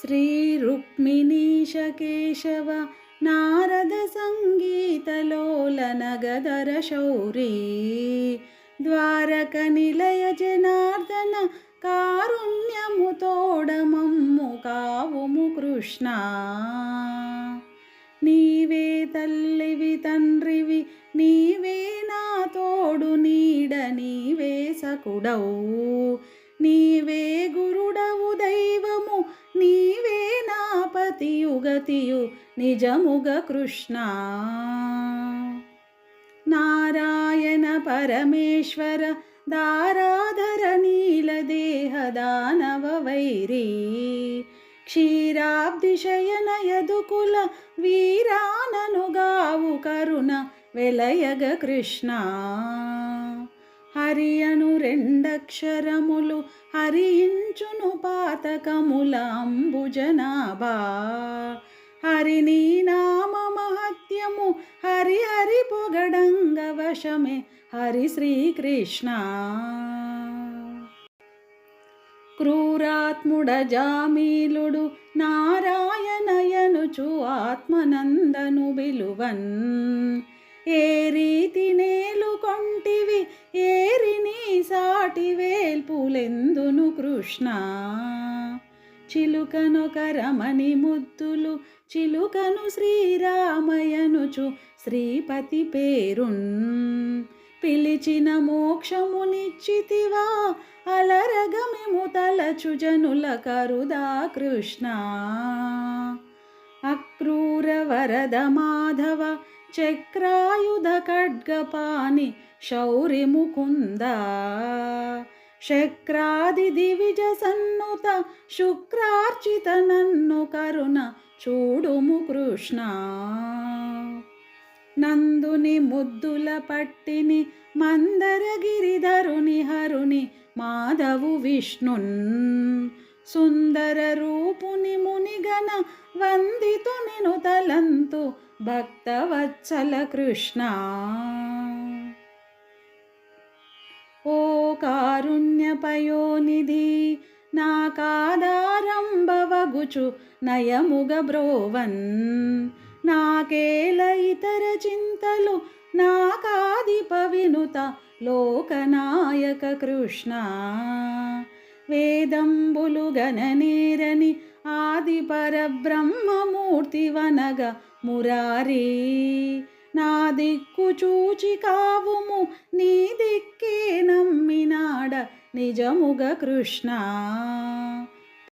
श्रीरुक्मिणीशकेशव नारद सङ्गीतलोलनगदर शौरी ద్వారకనిలయ జనార్దన కారుణ్యము తోడమమ్ము కావుము కృష్ణ. నీవే తల్లివి తండ్రివి నీవే నా తోడు నీడ నీవే సకుడవు నీవే గురుడవు దైవము నీవే నా పతియు గతియు నిజముగ కృష్ణ. నారాయణ పరమేశ్వర దారాధర నీలదేహ దానవ వైరీ క్షీరాబ్ది శయన యదుకుల వీరాననుగావు కరుణ వెలయగ కృష్ణ. హరియను రెండక్షరములు హరించును పాతకముల అంబుజనాభా హరిని నామ మహత్యము హరి హరి పొగడంగ వశమే హరి శ్రీకృష్ణ. క్రూరాత్ముడ జామీలుడు నారాయణయనుచు ఆత్మనందను బిలువన్ ఏ రీతి నేలు కొంటివి ఏరిని సాటి వేల్పులెందును కృష్ణ. చిలుకనొకరమణి ముద్దులు చిలుకను శ్రీరామయనుచు శ్రీపతి పేరున్ పిలిచిన మోక్షమునిచ్చితివా అలరగమిము తలచు జనుల కరుదా కృష్ణ. అక్రూర వరద మాధవ చక్రాయుధ ఖడ్గపాణి శౌరి ముకుంద శక్రాది దివిజ సన్నుత శుక్రార్చిత నన్ను కరుణ చూడుము కృష్ణ. నందుని ముద్దుల పట్టిని మందర గిరిధరుని హరుని మాధవు విష్ణున్ సుందర రూపుని మునిగన వందితు నిను తలంతు భక్తవత్సల కృష్ణ. ఓ కారుణ్యపయోనిధి నాకాదారంభవగుచు నయముగ బ్రోవన్ నాకేల ఇతర చింతలు నాకాదిప వినుత లోకనాయక కృష్ణ. వేదంబులు గణనేరని ఆది పరబ్రహ్మమూర్తి వనగ మురారి నా దిక్కు చూచి కావుము నీ దిక్కే నమ్మినాడ నిజముగ కృష్ణ.